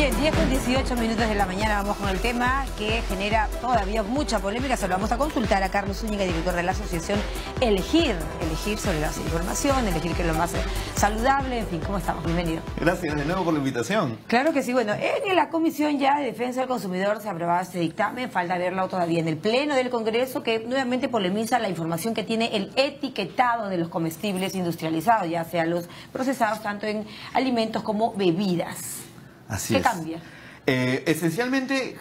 Bien, 10:18 de la mañana vamos con el tema que genera todavía mucha polémica. Se lo vamos a consultar a Carlos Zúñiga, director de la asociación Elegir sobre la información, elegir que es lo más saludable, en fin, ¿cómo estamos? Bienvenido. Gracias de nuevo por la invitación. Claro que sí, bueno, en la Comisión ya de Defensa del Consumidor se aprobaba este dictamen, falta verlo todavía en el Pleno del Congreso, que nuevamente polemiza la información que tiene el etiquetado de los comestibles industrializados, ya sea los procesados tanto en alimentos como bebidas. Así ¿Qué es. cambia? Esencialmente,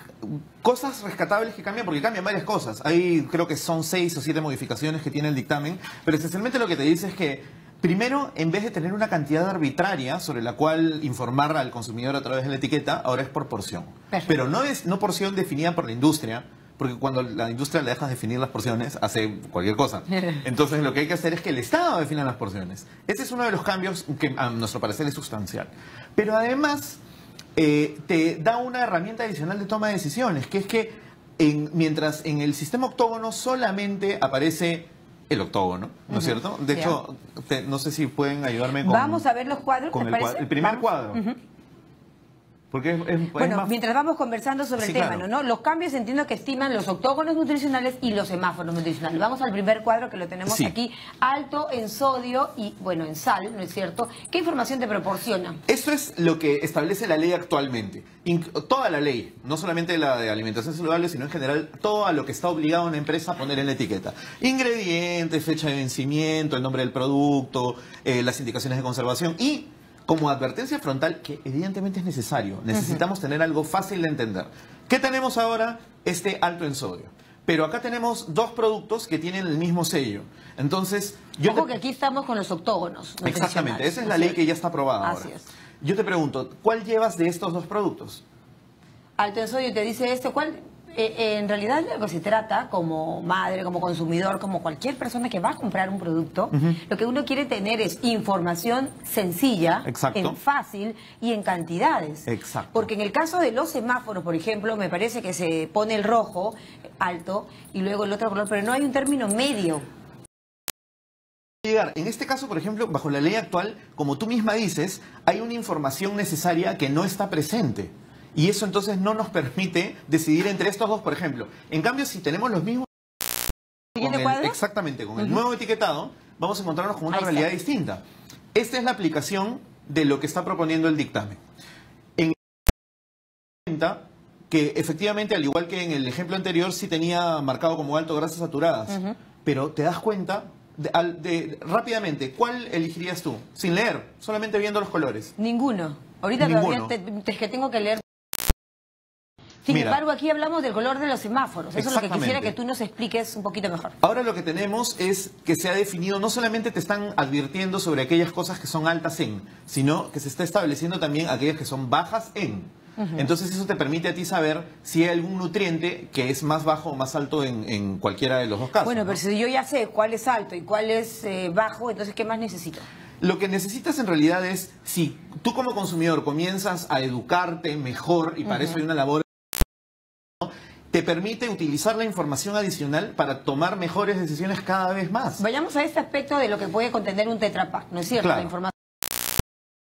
cosas rescatables que cambian, porque cambian varias cosas. Hay, creo que son 6 o 7 modificaciones que tiene el dictamen, pero esencialmente lo que te dice es que, primero, en vez de tener una cantidad arbitraria sobre la cual informar al consumidor a través de la etiqueta, ahora es por porción. Perfecto. Pero no es porción definida por la industria, porque cuando la industria le dejas definir las porciones, hace cualquier cosa. Entonces lo que hay que hacer es que el Estado defina las porciones. Ese es uno de los cambios que a nuestro parecer es sustancial. Pero además te da una herramienta adicional de toma de decisiones, que es que mientras en el sistema octógono solamente aparece el octógono, ¿no es cierto? De hecho, no sé si pueden ayudarme con... Vamos a ver los cuadros, con ¿te parece? el primer cuadro. Porque bueno, más... mientras vamos conversando sobre el tema, claro. ¿no? Los cambios entiendo que estiman los octógonos nutricionales y los semáforos nutricionales. Vamos al primer cuadro que lo tenemos aquí, alto en sodio y, bueno, en sal, ¿no es cierto? ¿Qué información te proporciona? Eso es lo que establece la ley actualmente. Toda la ley, no solamente la de alimentación saludable, sino en general todo a lo que está obligado una empresa a poner en la etiqueta. Ingredientes, fecha de vencimiento, el nombre del producto, las indicaciones de conservación y... como advertencia frontal, que evidentemente es necesario. Necesitamos tener algo fácil de entender. ¿Qué tenemos ahora? Este alto en sodio. Pero acá tenemos dos productos que tienen el mismo sello. Entonces... Ojo que aquí estamos con los octógonos. Exactamente, esa es la ley que ya está aprobada ahora. Así es. Yo te pregunto, ¿cuál llevas de estos dos productos? Alto en sodio, te dice ¿cuál? En realidad de lo que se trata como madre, como consumidor, como cualquier persona que va a comprar un producto, lo que uno quiere tener es información sencilla, fácil y en cantidades. Exacto. Porque en el caso de los semáforos, por ejemplo, me parece que se pone el rojo alto y luego el otro color, pero no hay un término medio. En este caso, por ejemplo, bajo la ley actual, como tú misma dices, hay una información necesaria que no está presente. Y eso entonces no nos permite decidir entre estos dos, por ejemplo. En cambio, si tenemos los mismos... Exactamente, con el nuevo etiquetado, vamos a encontrarnos con una realidad distinta. Esta es la aplicación de lo que está proponiendo el dictamen. En cuenta que efectivamente, al igual que en el ejemplo anterior, sí tenía marcado como alto grasas saturadas. Pero te das cuenta... rápidamente, ¿cuál elegirías tú? Sin leer, solamente viendo los colores. Ninguno. Ahorita todavía es que tengo que leer. Sin embargo, aquí hablamos del color de los semáforos. Eso es lo que quisiera que tú nos expliques un poquito mejor. Ahora lo que tenemos es que se ha definido, no solamente te están advirtiendo sobre aquellas cosas que son altas en, sino que se está estableciendo también aquellas que son bajas en. Entonces eso te permite a ti saber si hay algún nutriente que es más bajo o más alto en cualquiera de los dos casos. Bueno, pero si yo ya sé cuál es alto y cuál es bajo, entonces ¿qué más necesito? Lo que necesitas en realidad es, si tú como consumidor comienzas a educarte mejor, y para eso hay una labor, te permite utilizar la información adicional para tomar mejores decisiones cada vez más. Vayamos a este aspecto de lo que puede contener un Tetra Pak, ¿no es cierto? Claro. La información.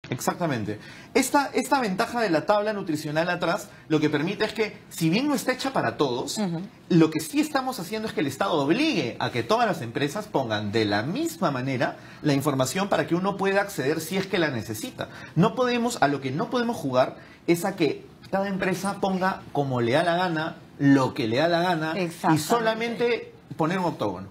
Exactamente. Esta ventaja de la tabla nutricional atrás lo que permite es que, si bien no está hecha para todos, lo que sí estamos haciendo es que el Estado obligue a que todas las empresas pongan de la misma manera la información para que uno pueda acceder si es que la necesita. A lo que no podemos jugar es a que cada empresa ponga como le da la gana, lo que le da la gana, y solamente poner un octógono.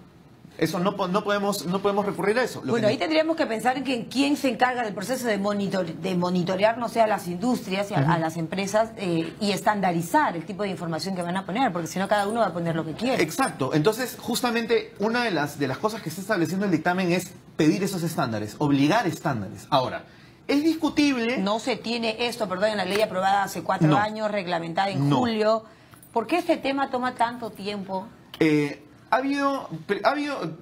Eso no podemos recurrir a eso. Bueno, ahí tendríamos que pensar en que quién se encarga del proceso de monitorear, no sé, a las industrias y a las empresas y estandarizar el tipo de información que van a poner, porque si no cada uno va a poner lo que quiere. Exacto. Entonces, justamente una de las cosas que está estableciendo el dictamen es pedir esos estándares, obligar estándares. Ahora, es discutible... No se tiene esto, perdón, en la ley aprobada hace 4 años, reglamentada en julio. ¿Por qué este tema toma tanto tiempo?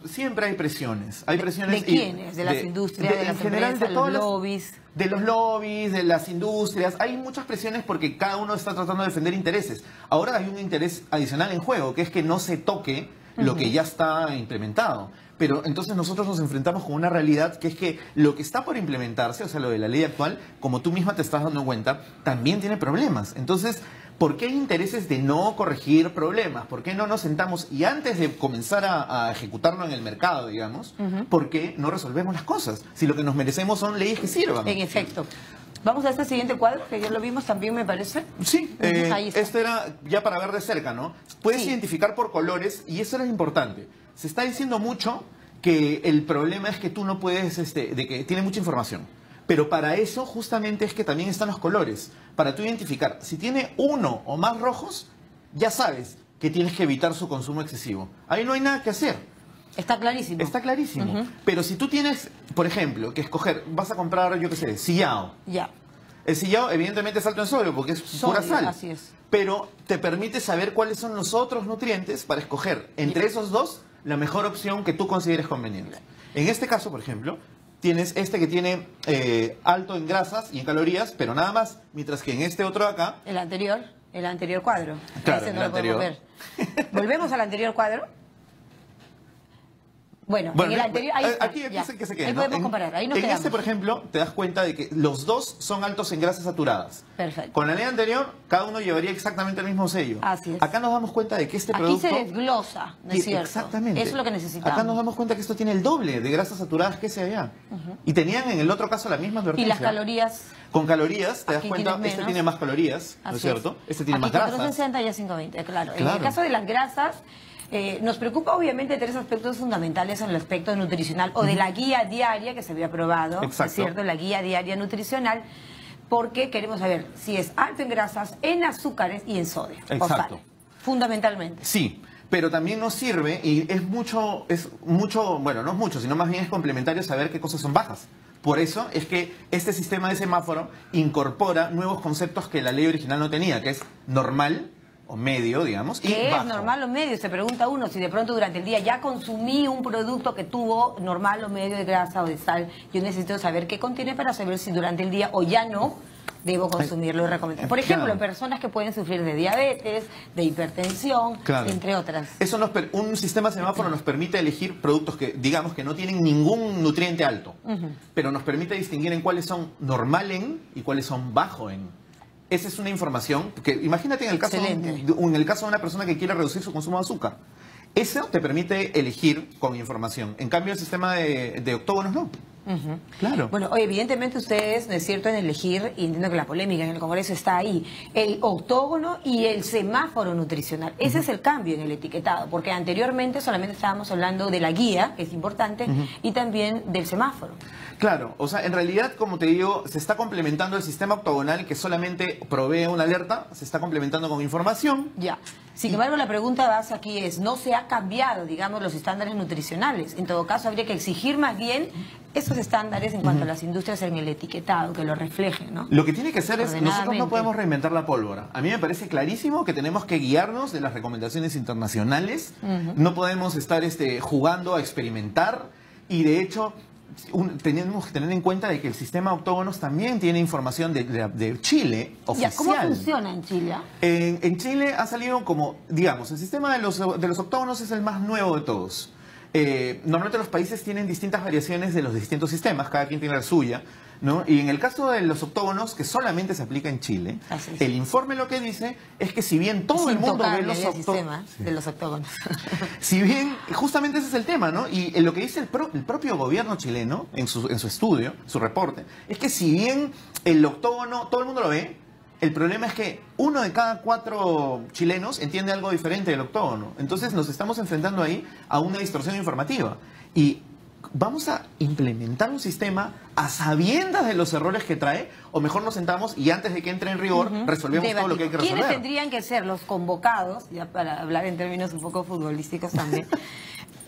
Siempre hay presiones. Hay presiones. ¿De quiénes? ¿De las industrias, de las empresas, de los lobbies? De los lobbies, de las industrias. Hay muchas presiones porque cada uno está tratando de defender intereses. Ahora hay un interés adicional en juego, que es que no se toque lo que ya está implementado. Pero entonces nosotros nos enfrentamos con una realidad que es que lo que está por implementarse, o sea, lo de la ley actual, como tú misma te estás dando cuenta, también tiene problemas. Entonces, ¿por qué hay intereses de no corregir problemas? ¿Por qué no nos sentamos y antes de comenzar a ejecutarlo en el mercado, digamos, por qué no resolvemos las cosas? Si lo que nos merecemos son leyes que sirvan. En efecto. Vamos a este siguiente cuadro, que ya lo vimos también, me parece. Sí, Ahí está. esto era ya para ver de cerca, ¿no? Puedes identificar por colores y eso era importante. Se está diciendo mucho que el problema es que tú no puedes, de que tiene mucha información. Pero para eso justamente es que también están los colores. Para tú identificar, si tiene uno o más rojos, ya sabes que tienes que evitar su consumo excesivo. Ahí no hay nada que hacer. Está clarísimo. Está clarísimo. Pero si tú tienes, por ejemplo, que escoger, vas a comprar, yo qué sé, sillao. Ya. El sillao evidentemente es alto en sodio porque es pura sal. Así es. Pero te permite saber cuáles son los otros nutrientes para escoger entre esos dos la mejor opción que tú consideres conveniente. En este caso, por ejemplo, tienes este que tiene alto en grasas y en calorías, pero nada más, mientras que en este otro de acá... El anterior cuadro. Claro, Ese el no lo podemos anterior. ver. Volvemos al anterior cuadro. Bueno, en el anterior... Ahí está, aquí es el que se queda. Ahí ¿no? podemos comparar, ahí nos en quedamos. este, por ejemplo, te das cuenta de que los dos son altos en grasas saturadas. Perfecto. Con la ley anterior, cada uno llevaría exactamente el mismo sello. Así es. Acá nos damos cuenta de que este Aquí producto... se desglosa, ¿no es cierto? Exactamente. Eso es lo que necesitamos. Acá nos damos cuenta que esto tiene el doble de grasas saturadas que ese allá. Y tenían en el otro caso la misma Y advertencia. las calorías... Con calorías, te das Aquí cuenta, tienes este menos. tiene más calorías, ¿no es cierto? Este tiene más Aquí grasas. 460 y a 520, claro. En Claro. el caso de las grasas, nos preocupa obviamente tres aspectos fundamentales en el aspecto nutricional o de la guía diaria que se había aprobado, ¿no es Exacto. cierto? La guía diaria nutricional, porque queremos saber si es alto en grasas, en azúcares y en sodio. O Exacto. sal, fundamentalmente. Sí, pero también nos sirve y es mucho, bueno, no es mucho, sino más bien es complementario saber qué cosas son bajas. Por eso es que este sistema de semáforo incorpora nuevos conceptos que la ley original no tenía, que es normal o medio, digamos, y ¿Qué es bajo. normal o medio? Se pregunta uno si de pronto durante el día ya consumí un producto que tuvo normal o medio de grasa o de sal. Yo necesito saber qué contiene para saber si durante el día o ya no debo consumirlo y recomendar. Por ejemplo, Claro. en personas que pueden sufrir de diabetes, de hipertensión, Claro. entre otras. Eso un sistema semáforo nos permite elegir productos que, digamos, que no tienen ningún nutriente alto, pero nos permite distinguir en cuáles son normal en y cuáles son bajo en. Esa es una información que, imagínate en el caso Excelente. de una persona que quiere reducir su consumo de azúcar. Eso te permite elegir con información. En cambio, el sistema de octógonos no. Claro. Bueno, evidentemente ustedes, ¿no es cierto?, en elegir, y entiendo que la polémica en el Congreso está ahí, el octógono y el semáforo nutricional. Ese es el cambio en el etiquetado, porque anteriormente solamente estábamos hablando de la guía, que es importante, y también del semáforo. Claro, o sea, en realidad, como te digo, se está complementando el sistema octogonal que solamente provee una alerta, se está complementando con información. Ya. Sin embargo, la pregunta base aquí es, no se ha cambiado, digamos, los estándares nutricionales. En todo caso, habría que exigir más bien esos estándares en cuanto a las industrias en el etiquetado, que lo reflejen, ¿no? Lo que tiene que ser es, nosotros no Ordenadamente. podemos reinventar la pólvora. A mí me parece clarísimo que tenemos que guiarnos de las recomendaciones internacionales, no podemos estar jugando a experimentar y de hecho tenemos que tener en cuenta de que el sistema octógonos también tiene información de Chile oficial. Ya, ¿cómo funciona en Chile? En Chile ha salido como, digamos, el sistema de los octógonos es el más nuevo de todos. Normalmente los países tienen distintas variaciones de los distintos sistemas, cada quien tiene la suya, ¿no? Y en el caso de los octógonos, que solamente se aplica en Chile, Así es. el informe lo que dice es que si bien todo Es el mundo ve intocable los el sistema octógonos... de los octógonos. Si bien, justamente ese es el tema, ¿no? Y lo que dice el propio gobierno chileno en su estudio, su reporte, es que si bien el octógono, todo el mundo lo ve, el problema es que 1 de cada 4 chilenos entiende algo diferente del octógono. Entonces nos estamos enfrentando ahí a una distorsión informativa. Y ¿vamos a implementar un sistema a sabiendas de los errores que trae? ¿O mejor nos sentamos y antes de que entre en rigor resolvemos todo lo que hay que resolver? ¿Quiénes tendrían que ser los convocados, ya para hablar en términos un poco futbolísticos también,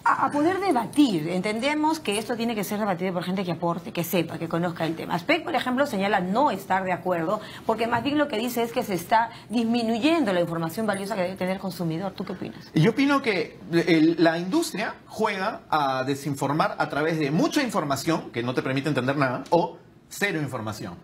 a poder debatir? Entendemos que esto tiene que ser debatido por gente que aporte, que sepa, que conozca el tema. Aspect, por ejemplo, señala no estar de acuerdo, porque más bien lo que dice es que se está disminuyendo la información valiosa que debe tener el consumidor. ¿Tú qué opinas? Yo opino que la industria juega a desinformar a través de mucha información, que no te permite entender nada, o cero información.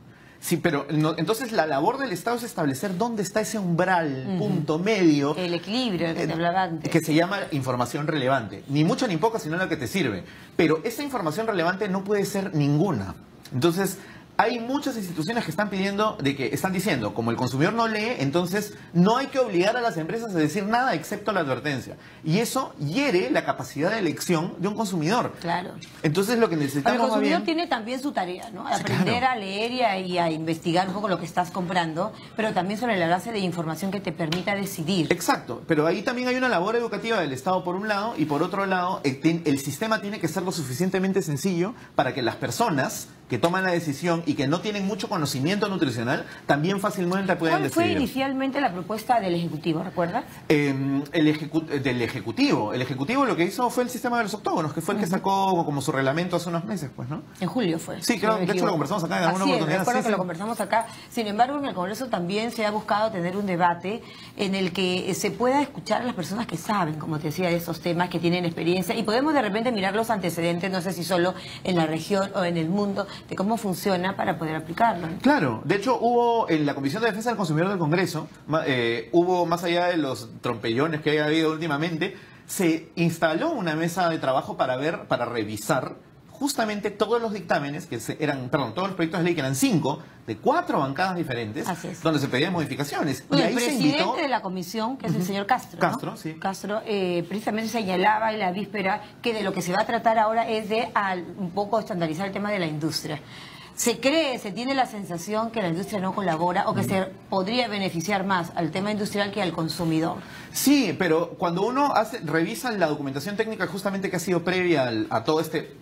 Sí, pero entonces la labor del Estado es establecer dónde está ese umbral, punto medio. El equilibrio que te hablaba antes. Que se llama información relevante. Ni mucho ni poco, sino la que te sirve. Pero esa información relevante no puede ser ninguna. Entonces, hay muchas instituciones que están pidiendo, están diciendo, como el consumidor no lee, entonces no hay que obligar a las empresas a decir nada excepto la advertencia. Y eso hiere la capacidad de elección de un consumidor. Claro. Entonces lo que necesitamos... El consumidor tiene también su tarea, ¿no? Aprender a leer y a investigar un poco lo que estás comprando, pero también sobre la base de información que te permita decidir. Exacto, pero ahí también hay una labor educativa del Estado por un lado, y por otro lado, el sistema tiene que ser lo suficientemente sencillo para que las personas que toman la decisión y que no tienen mucho conocimiento nutricional, también fácilmente pueden decidir. ¿Cuál fue inicialmente la propuesta del Ejecutivo, recuerdas? Del Ejecutivo. El Ejecutivo lo que hizo fue el sistema de los octógonos, que fue el que sacó como su reglamento hace unos meses, pues, ¿no? En julio fue. Sí, claro, de hecho lo conversamos acá en alguna oportunidad. Recuerdo que lo conversamos acá. Sin embargo, en el Congreso también se ha buscado tener un debate en el que se pueda escuchar a las personas que saben, como te decía, de esos temas, que tienen experiencia, y podemos de repente mirar los antecedentes, no sé si solo en la región o en el mundo, de cómo funciona para poder aplicarlo. Claro, de hecho hubo en la Comisión de Defensa del Consumidor del Congreso, hubo más allá de los trompellones que ha habido últimamente, se instaló una mesa de trabajo para revisar justamente todos los dictámenes todos los proyectos de ley, que eran 5, de 4 bancadas diferentes, donde se pedían modificaciones. Bueno, y ahí el presidente se invitó... de la comisión, que es el señor Castro, ¿no? Sí. Castro, precisamente señalaba en la víspera que de lo que se va a tratar ahora es de un poco estandarizar el tema de la industria. Se tiene la sensación que la industria no colabora o que se podría beneficiar más al tema industrial que al consumidor. Sí, pero cuando uno revisa la documentación técnica justamente que ha sido previa a todo este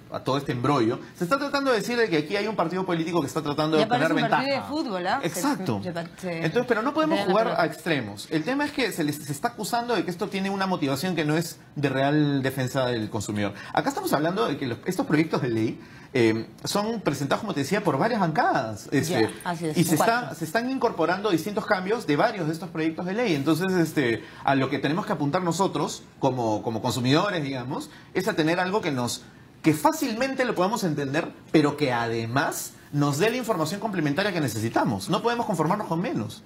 embrollo, se está tratando de decir que aquí hay un partido político que está tratando de obtener ventaja. Un partido de fútbol, ¿ah? Exacto. Entonces, pero no podemos jugar a extremos. El tema es que se está acusando de que esto tiene una motivación que no es de real defensa del consumidor. Acá estamos hablando de que estos proyectos de ley son presentados, como te decía, por varias bancadas. Y se están incorporando distintos cambios de varios de estos proyectos de ley. Entonces, a lo que tenemos que apuntar nosotros, como consumidores, digamos, es a tener algo que fácilmente lo podamos entender, pero que además nos dé la información complementaria que necesitamos. No podemos conformarnos con menos.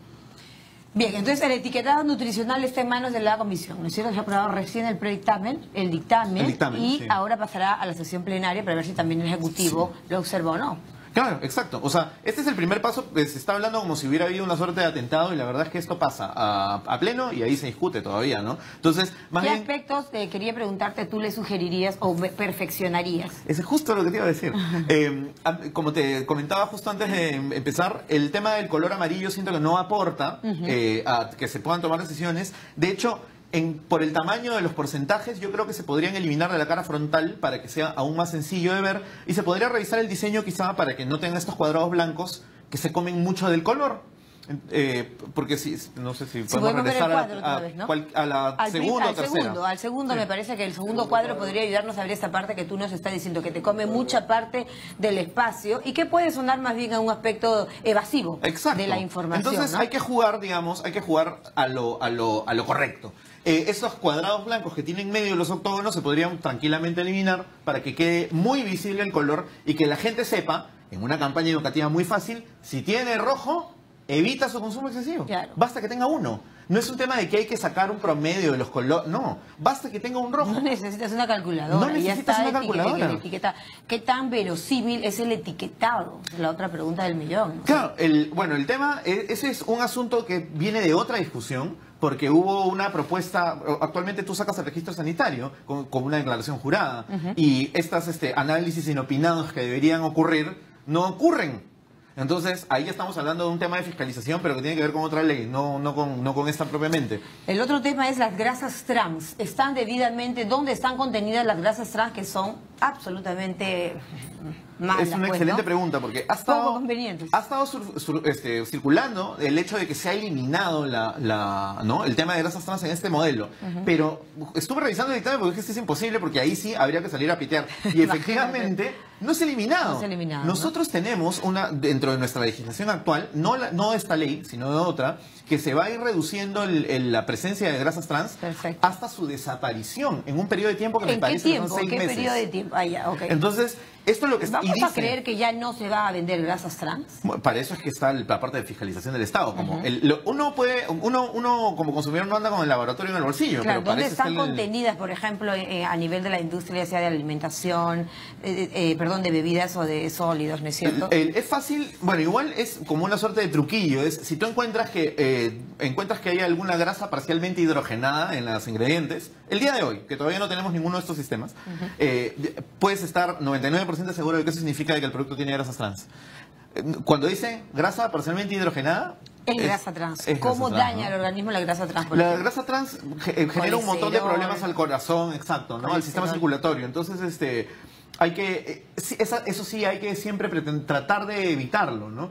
Bien, entonces el etiquetado nutricional está en manos de la comisión, ¿no es cierto? Se ha aprobado recién el dictamen y ahora pasará a la sesión plenaria para ver si también el Ejecutivo lo observa o no. Claro, exacto. O sea, este es el primer paso. Se está hablando como si hubiera habido una suerte de atentado, y la verdad es que esto pasa a pleno y ahí se discute todavía, ¿no? Entonces, ¿qué aspectos quería preguntarte tú le sugerirías o perfeccionarías? Es justo lo que te iba a decir. Como te comentaba justo antes de empezar, el tema del color amarillo siento que no aporta a que se puedan tomar decisiones. De hecho, por el tamaño de los porcentajes, yo creo que se podrían eliminar de la cara frontal para que sea aún más sencillo de ver, y se podría revisar el diseño quizá para que no tenga estos cuadrados blancos que se comen mucho del color. Porque no sé si podemos regresar a la segunda o tercera. Al segundo, me parece que el segundo cuadro podría ayudarnos a ver esa parte que tú nos estás diciendo, que te come mucha parte del espacio y que puede sonar más bien a un aspecto evasivo de la información. Entonces, ¿no? hay que jugar, digamos, a lo correcto. Esos cuadrados blancos que tienen en medio los octógonos se podrían tranquilamente eliminar para que quede muy visible el color y que la gente sepa, en una campaña educativa muy fácil, si tiene rojo, evita su consumo excesivo. Claro. Basta que tenga uno. No es un tema de que hay que sacar un promedio de los colores. No, basta que tenga un rojo. No necesitas una calculadora. No necesitas una calculadora. ¿Qué tan verosímil es el etiquetado? Es la otra pregunta del millón. Claro, el tema, ese es un asunto que viene de otra discusión, porque hubo una propuesta. Actualmente tú sacas el registro sanitario con una declaración jurada, y estos análisis inopinados que deberían ocurrir no ocurren. Entonces, ahí ya estamos hablando de un tema de fiscalización, pero que tiene que ver con otra ley, no con esta propiamente. El otro tema es las grasas trans. ¿Dónde están contenidas las grasas trans, que son absolutamente malas? Es una excelente pregunta, porque ha estado circulando el hecho de que se ha eliminado el tema de grasas trans en este modelo. Pero estuve revisando el dictamen porque es imposible, porque ahí sí habría que salir a pitear. Y efectivamente no es eliminado. Nosotros tenemos dentro de nuestra legislación actual, no esta ley, sino de otra, que se va a ir reduciendo la presencia de grasas trans hasta su desaparición en un periodo de tiempo que me parece que son 6 meses. ¿En qué periodo de tiempo? Entonces, esto es lo que ¿Vamos y dice, a creer que ya no se va a vender grasas trans? para eso es que está la parte de fiscalización del Estado. Como uno como consumidor no anda con el laboratorio en el bolsillo. Claro, pero ¿dónde parece están estar contenidas, por ejemplo, a nivel de la industria, sea de alimentación, de bebidas o de sólidos, ¿no es cierto? Es fácil, bueno, igual es como una suerte de truquillo. Si tú encuentras que hay alguna grasa parcialmente hidrogenada en los ingredientes, el día de hoy, que todavía no tenemos ninguno de estos sistemas, puedes estar 99% seguro de que eso significa que el producto tiene grasas trans. Cuando dice grasa parcialmente hidrogenada, es grasa trans. Es ¿Cómo grasa trans, daña ¿no? al organismo la grasa trans? La grasa trans genera un montón de Colesterol. problemas al corazón, exacto, ¿no? Al sistema circulatorio. Entonces, hay que, eso sí, hay que siempre tratar de evitarlo, ¿no?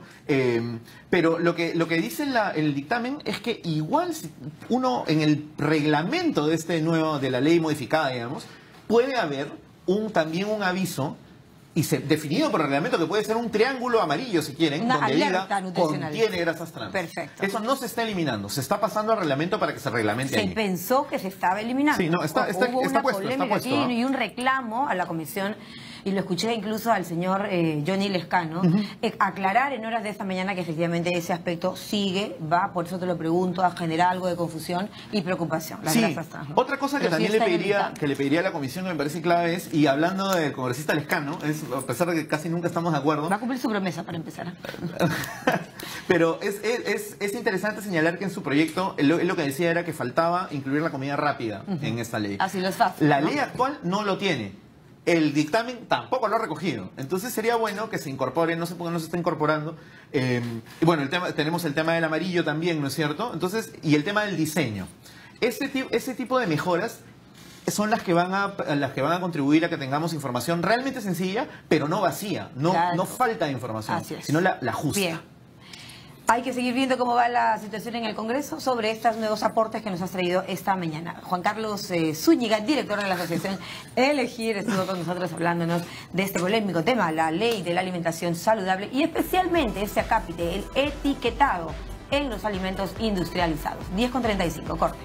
Pero lo que dice el dictamen es que igual uno en el reglamento de la ley modificada, digamos, puede haber también un aviso definido por el reglamento, que puede ser un triángulo amarillo, si quieren, Una donde alerta diga nutricional. contiene grasas trans. Perfecto. Eso no se está eliminando, se está pasando al reglamento para que se reglamente Se allí. pensó que se estaba eliminando. Sí, no, Hubo una puesto, polémica aquí y un reclamo a la comisión, y lo escuché incluso al señor Johnny Lescano, aclarar en horas de esta mañana que efectivamente ese aspecto por eso te lo pregunto, a generar algo de confusión y preocupación. Las grasas trans, ¿no? Otra cosa que Pero sí también está le pediría a la comisión, que me parece clave, es, y hablando del congresista Lescano, a pesar de que casi nunca estamos de acuerdo, Va a cumplir su promesa para empezar. pero es interesante señalar que en su proyecto lo que decía era que faltaba incluir la comida rápida en esta ley. Así lo es fácil. La ley actual no lo tiene. El dictamen tampoco lo ha recogido. Entonces sería bueno que se incorpore, no sé por qué no se está incorporando. Y bueno, tenemos el tema del amarillo también, ¿no es cierto? Entonces, y el tema del diseño. Ese tipo de mejoras son las que van a contribuir a que tengamos información realmente sencilla, pero no vacía, no falta de información, sino la justa. Bien. Hay que seguir viendo cómo va la situación en el Congreso sobre estos nuevos aportes que nos has traído esta mañana. Juan Carlos Zúñiga, director de la Asociación Elegir, estuvo con nosotros hablándonos de este polémico tema, la ley de la alimentación saludable y especialmente ese acápite, el etiquetado en los alimentos industrializados. 10:35, corte.